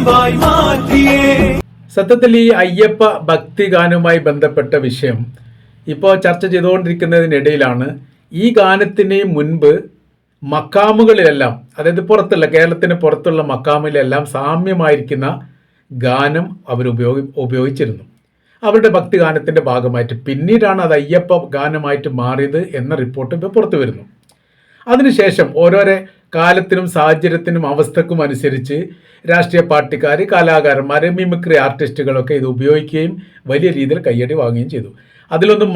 തെളിവായി മാറ്റിയേ. സത്യത്തിൽ ഈ അയ്യപ്പ ഭക്തിഗാനവുമായി ബന്ധപ്പെട്ട വിഷയം ഇപ്പോൾ ചർച്ച ചെയ്തുകൊണ്ടിരിക്കുന്നതിനിടയിലാണ് ഈ ഗാനത്തിന് മുൻപ് മക്കാമുകളിലെല്ലാം, അതായത് പുറത്തുള്ള കേരളത്തിന് പുറത്തുള്ള മക്കാമിലെല്ലാം സാമ്യമായിരിക്കുന്ന ഗാനം അവർ ഉപയോഗിച്ചിരുന്നു അവരുടെ ഭക്തിഗാനത്തിൻ്റെ ഭാഗമായിട്ട്. പിന്നീടാണ് അത് അയ്യപ്പ ഗാനമായിട്ട് മാറിയത് എന്ന റിപ്പോർട്ട് ഇപ്പോൾ പുറത്തു വരുന്നു. അതിനുശേഷം ഓരോരോ കാലത്തിനും സാഹചര്യത്തിനും അവസ്ഥക്കും അനുസരിച്ച് രാഷ്ട്രീയ പാർട്ടിക്കാർ, കലാകാരന്മാർ, മിമിക്രി ആർട്ടിസ്റ്റുകളൊക്കെ ഇത് ഉപയോഗിക്കുകയും വലിയ രീതിയിൽ കയ്യടി വാങ്ങുകയും ചെയ്തു. അതിലൊന്നും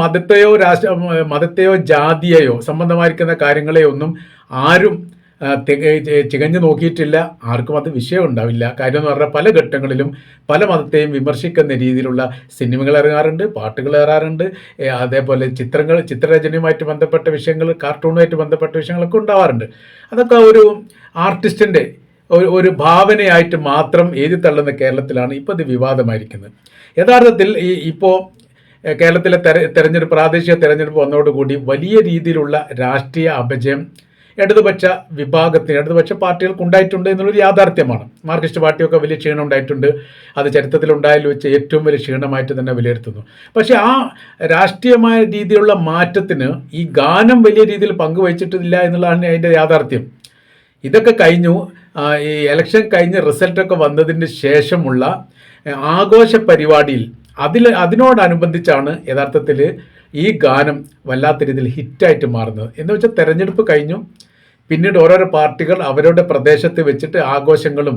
മതത്തെയോ ജാതിയെയോ സംബന്ധമായിരിക്കുന്ന കാര്യങ്ങളെയോ ഒന്നും ആരും ചികഞ്ഞു നോക്കിയിട്ടില്ല. ആർക്കും അത് വിഷയം ഉണ്ടാവില്ല. കാര്യം എന്ന് പറഞ്ഞാൽ പല ഘട്ടങ്ങളിലും പല മതത്തെയും വിമർശിക്കുന്ന രീതിയിലുള്ള സിനിമകൾ ഇറങ്ങാറുണ്ട്, പാട്ടുകൾ ഇറങ്ങാറുണ്ട്. അതേപോലെ ചിത്രരചനയുമായിട്ട് ബന്ധപ്പെട്ട വിഷയങ്ങൾ, കാർട്ടൂണുമായിട്ട് ബന്ധപ്പെട്ട വിഷയങ്ങളൊക്കെ ഉണ്ടാവാറുണ്ട്. അതൊക്കെ ഒരു ആർട്ടിസ്റ്റിൻ്റെ ഒരു ഭാവനയായിട്ട് മാത്രം എഴുതി തള്ളുന്ന കേരളത്തിലാണ് ഇപ്പോൾ ഇത് വിവാദമായിരിക്കുന്നത്. യഥാർത്ഥത്തിൽ ഇപ്പോൾ കേരളത്തിലെ പ്രാദേശിക തെരഞ്ഞെടുപ്പ് വന്നതോടുകൂടി വലിയ രീതിയിലുള്ള രാഷ്ട്രീയ അപജയം ഇടതുപക്ഷ പാർട്ടികൾക്ക് ഉണ്ടായിട്ടുണ്ട് എന്നുള്ളൊരു യാഥാർത്ഥ്യമാണ്. മാർക്സിസ്റ്റ് പാർട്ടിയൊക്കെ വലിയ ക്ഷീണം ഉണ്ടായിട്ടുണ്ട്. അത് ചരിത്രത്തിലുണ്ടായാൽ വെച്ച് ഏറ്റവും വലിയ ക്ഷീണമായിട്ട് തന്നെ വിലയിരുത്തുന്നു. പക്ഷേ ആ രാഷ്ട്രീയമായ രീതിയിലുള്ള മാറ്റത്തിന് ഈ ഗാനം വലിയ രീതിയിൽ പങ്കുവച്ചിട്ടില്ല എന്നുള്ളതാണ് അതിൻ്റെ യാഥാർത്ഥ്യം. ഇതൊക്കെ കഴിഞ്ഞു. ഈ ഇലക്ഷൻ കഴിഞ്ഞ് റിസൾട്ടൊക്കെ വന്നതിന് ശേഷമുള്ള ആഘോഷ പരിപാടിയിൽ അതിനോടനുബന്ധിച്ചാണ് യഥാർത്ഥത്തിൽ ഈ ഗാനം വല്ലാത്ത രീതിയിൽ ഹിറ്റായിട്ട് മാറുന്നത്. എന്ന് വെച്ചാൽ തെരഞ്ഞെടുപ്പ് കഴിഞ്ഞു, പിന്നീട് ഓരോരോ പാർട്ടികൾ അവരുടെ പ്രദേശത്ത് വെച്ചിട്ട് ആഘോഷങ്ങളും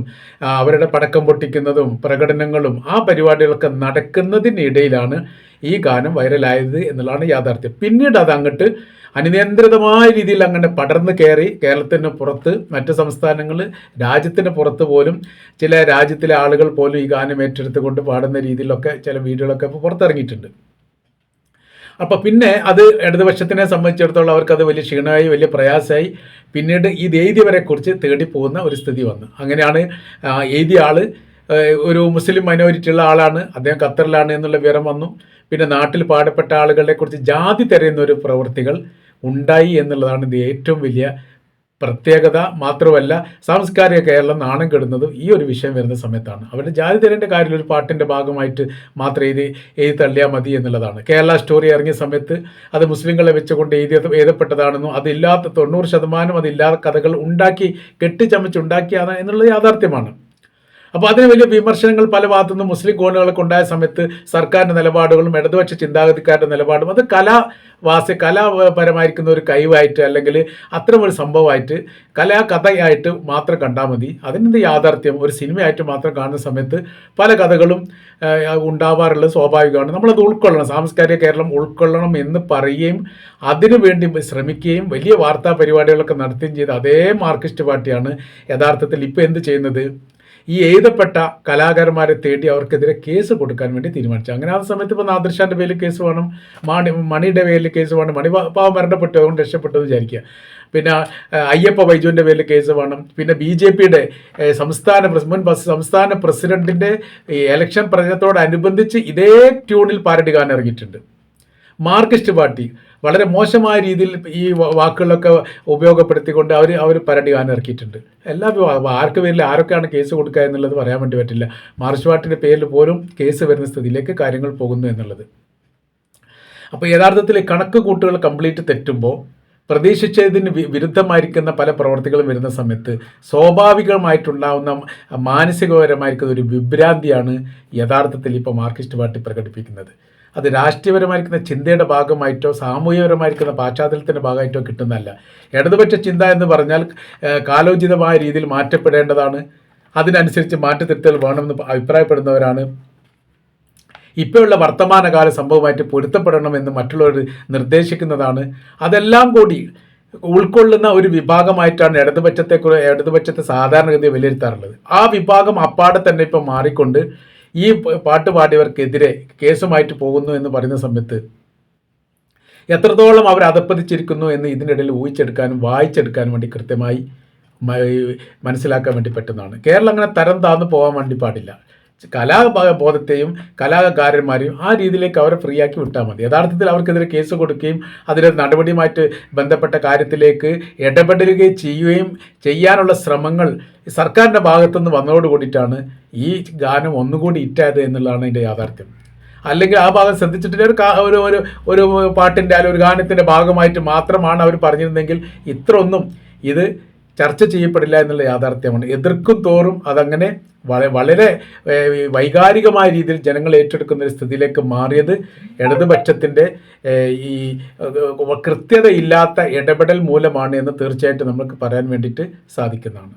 അവരുടെ പടക്കം പൊട്ടിക്കുന്നതും പ്രകടനങ്ങളും ആ പരിപാടികളൊക്കെ നടക്കുന്നതിനിടയിലാണ് ഈ ഗാനം വൈറലായത് എന്നുള്ളതാണ് യാഥാർത്ഥ്യം. പിന്നീട് അത് അങ്ങോട്ട് അനിയന്ത്രിതമായ രീതിയിൽ അങ്ങനെ പടർന്നു കയറി കേരളത്തിന് പുറത്ത്, മറ്റ് സംസ്ഥാനങ്ങൾ, രാജ്യത്തിന് പുറത്ത് പോലും ചില രാജ്യത്തിലെ ആളുകൾ പോലും ഈ ഗാനം ഏറ്റെടുത്തുകൊണ്ട് പാടുന്ന രീതിയിലൊക്കെ ചില വീഡിയോകളൊക്കെ ഇപ്പോൾ പുറത്തിറങ്ങിയിട്ടുണ്ട്. അപ്പോൾ പിന്നെ അത് ഇടതുപക്ഷത്തിനെ സംബന്ധിച്ചിടത്തോളം അവർക്കത് വലിയ ക്ഷീണമായി, വലിയ പ്രയാസമായി. പിന്നീട് ഇത് എഴുതിയവരെക്കുറിച്ച് തേടി പോകുന്ന ഒരു സ്ഥിതി വന്നു. അങ്ങനെയാണ് എഴുതിയ ആൾ ഒരു മുസ്ലിം മൈനോറിറ്റി ഉള്ള ആളാണ്, അദ്ദേഹം ഖത്തറിലാണ് എന്നുള്ള വിവരം വന്നു. പിന്നെ നാട്ടിൽ പാടപ്പെട്ട ആളുകളെ കുറിച്ച് ജാതി തിരയുന്ന ഒരു പ്രവൃത്തികൾ ഉണ്ടായി എന്നുള്ളതാണ് ഇത് ഏറ്റവും വലിയ പ്രത്യേകത. മാത്രമല്ല സാംസ്കാരിക കേരളം നാണം കെടുന്നതും ഈ ഒരു വിഷയം വരുന്ന സമയത്താണ്. അവരുടെ ജാതി തിരേണ്ട കാര്യം ഒരു പാട്ടിൻ്റെ ഭാഗമായിട്ട് മാത്രം എഴുതി തള്ളിയാൽ മതി എന്നുള്ളതാണ്. കേരള സ്റ്റോറി ഇറങ്ങിയ സമയത്ത് അത് മുസ്ലിങ്ങളെ വെച്ചുകൊണ്ട് എഴുതപ്പെട്ടതാണെന്നും അതില്ലാത്ത 90% അതില്ലാത്ത കഥകൾ കെട്ടിച്ചമച്ചുണ്ടാക്കിയതാണ് എന്നുള്ളത് യാഥാർത്ഥ്യമാണ്. അപ്പോൾ അതിന് വലിയ വിമർശനങ്ങൾ പല ഭാഗത്തുനിന്നും മുസ്ലിം കോണുകളൊക്കെ ഉണ്ടായ സമയത്ത് സർക്കാരിൻ്റെ നിലപാടുകളും ഇടതുപക്ഷ ചിന്താഗതിക്കാരുടെ നിലപാടും അത് കലാപരമായിരിക്കുന്ന ഒരു കഴിവായിട്ട് അല്ലെങ്കിൽ അത്തരമൊരു സംഭവമായിട്ട് കഥയായിട്ട് മാത്രം കണ്ടാൽ മതി. അതിൻ്റെ യാഥാർത്ഥ്യം ഒരു സിനിമയായിട്ട് മാത്രം കാണുന്ന സമയത്ത് പല കഥകളും ഉണ്ടാവാറുള്ളത് സ്വാഭാവികമാണ്. നമ്മളത് ഉൾക്കൊള്ളണം, സാംസ്കാരിക കേരളം ഉൾക്കൊള്ളണം എന്ന് പറയുകയും അതിനു വേണ്ടി ശ്രമിക്കുകയും വലിയ വാർത്താ പരിപാടികളൊക്കെ നടത്തുകയും ചെയ്ത അതേ മാർക്സിസ്റ്റ് പാർട്ടിയാണ് യഥാർത്ഥത്തിൽ ഇപ്പോൾ എന്ത് ചെയ്യുന്നത്? ഈ എഴുതപ്പെട്ട കലാകാരന്മാരെ തേടി അവർക്കെതിരെ കേസ് കൊടുക്കാൻ വേണ്ടി തീരുമാനിച്ചു. അങ്ങനെ ആ സമയത്ത് ഇപ്പോൾ നാദിർഷാൻ്റെ പേരിൽ കേസ് വേണം, മണിയുടെ പേരിൽ കേസ് വേണം. മണി പാവം മരണപ്പെട്ടു, അതുകൊണ്ട് രക്ഷപ്പെട്ടെന്ന് വിചാരിക്കുക. പിന്നെ അയ്യപ്പ ബൈജുവിൻ്റെ പേരിൽ കേസ് വേണം. പിന്നെ BJPയുടെ സംസ്ഥാന പ്രസിഡന്റിൻ്റെ ഇലക്ഷൻ പ്രചരണത്തോടനുബന്ധിച്ച് ഇതേ ട്യൂണിൽ പാരഡി ഗാനം ഇറങ്ങിയിട്ടുണ്ട്. മാർക്സിസ്റ്റ് പാർട്ടി വളരെ മോശമായ രീതിയിൽ ഈ വാക്കുകളൊക്കെ ഉപയോഗപ്പെടുത്തിക്കൊണ്ട് അവർ പാരഡി ഗാനം ഇറക്കിയിട്ടുണ്ട്. ആർക്ക് പേരിൽ ആരൊക്കെയാണ് കേസ് കൊടുക്കുക എന്നുള്ളത് പറയാൻ വേണ്ടി പറ്റില്ല. മാർക്സിസ്റ്റ് പാർട്ടിയുടെ പേരിൽ പോലും കേസ് വരുന്ന സ്ഥിതിയിലേക്ക് കാര്യങ്ങൾ പോകുന്നു എന്നുള്ളത്. അപ്പോൾ യഥാർത്ഥത്തിൽ കണക്ക് കൂട്ടുകൾ കംപ്ലീറ്റ് തെറ്റുമ്പോൾ പ്രതീക്ഷിച്ചതിന് വിരുദ്ധമായിരിക്കുന്ന പല പ്രവർത്തികളും വരുന്ന സമയത്ത് സ്വാഭാവികമായിട്ടുണ്ടാകുന്ന മാനസികപരമായിരിക്കുന്ന ഒരു വിഭ്രാന്തിയാണ് യഥാർത്ഥത്തിൽ ഇപ്പോൾ മാർക്സിസ്റ്റ് പാർട്ടി പ്രകടിപ്പിക്കുന്നത്. അത് രാഷ്ട്രീയപരമായിരിക്കുന്ന ചിന്തയുടെ ഭാഗമായിട്ടോ സാമൂഹികപരമായിരിക്കുന്ന പാശ്ചാത്തലത്തിൻ്റെ ഭാഗമായിട്ടോ കിട്ടുന്നതല്ല. ഇടതുപക്ഷ ചിന്ത എന്ന് പറഞ്ഞാൽ കാലോചിതമായ രീതിയിൽ മാറ്റപ്പെടേണ്ടതാണ്. അതിനനുസരിച്ച് മാറ്റത്തിരുത്തൽ വേണമെന്ന് അഭിപ്രായപ്പെടുന്നവരാണ്. ഇപ്പോഴുള്ള വർത്തമാനകാല സംഭവമായിട്ട് പൊരുത്തപ്പെടണമെന്ന് മറ്റുള്ളവർ നിർദ്ദേശിക്കുന്നതാണ്. അതെല്ലാം കൂടി ഉൾക്കൊള്ളുന്ന ഒരു വിഭാഗമായിട്ടാണ് ഇടതുപക്ഷത്തെ സാധാരണഗതിയിൽ വിലയിരുത്താറുള്ളത്. ആ വിഭാഗം അപ്പാടെ തന്നെ ഇപ്പോൾ മാറിക്കൊണ്ട് ഈ പാട്ട് പാടിയവർക്കെതിരെ കേസുമായിട്ട് പോകുന്നു എന്ന് പറയുന്ന സമയത്ത് എത്രത്തോളം അവർ അധപ്പതിച്ചിരിക്കുന്നു എന്ന് ഇതിനിടയിൽ ഊഹിച്ചെടുക്കാനും വായിച്ചെടുക്കാനും വേണ്ടി കൃത്യമായി മനസ്സിലാക്കാൻ വേണ്ടി പറ്റുന്നതാണ്. കേരളം അങ്ങനെ തരം താഴ്ന്നു പോകാൻ വേണ്ടി പാടില്ല. കലാബോധത്തെയും കലാകാരന്മാരെയും ആ രീതിയിലേക്ക് അവരെ ഫ്രീ ആക്കി വിട്ടാൽ മതി. യഥാർത്ഥത്തിൽ അവർക്കെതിരെ കേസ് കൊടുക്കുകയും അതിൻ്റെ നടപടിയുമായിട്ട് ബന്ധപ്പെട്ട കാര്യത്തിലേക്ക് ഇടപെടുകയും ചെയ്യാനുള്ള ശ്രമങ്ങൾ സർക്കാരിൻ്റെ ഭാഗത്തുനിന്ന് വന്നതോട് കൂടിയിട്ടാണ് ഈ ഗാനം ഒന്നുകൂടി ഹിറ്റായത് എന്നുള്ളതാണ് ഇതിൻ്റെ യാഥാർത്ഥ്യം. അല്ലെങ്കിൽ ആ ഭാഗം ശ്രദ്ധിച്ചിട്ടില്ല, ഒരു ഒരു ഒരു പാട്ടിൻ്റെ അല്ലെങ്കിൽ ഒരു ഗാനത്തിൻ്റെ ഭാഗമായിട്ട് മാത്രമാണ് അവർ പറഞ്ഞിരുന്നെങ്കിൽ ഇത്ര ഒന്നും ഇത് ചർച്ച ചെയ്യപ്പെടില്ല എന്നുള്ള യാഥാർത്ഥ്യമാണ്. എതിർക്കും തോറും അതങ്ങനെ വളരെ വൈകാരികമായ രീതിയിൽ ജനങ്ങൾ ഏറ്റെടുക്കുന്ന ഒരു സ്ഥിതിയിലേക്ക് മാറിയത് ഇടതുപക്ഷത്തിൻ്റെ ഈ കൃത്യതയില്ലാത്ത ഇടപെടൽ മൂലമാണ് എന്ന് തീർച്ചയായിട്ടും നമുക്ക് പറയാൻ വേണ്ടിയിട്ട് സാധിക്കുന്നതാണ്.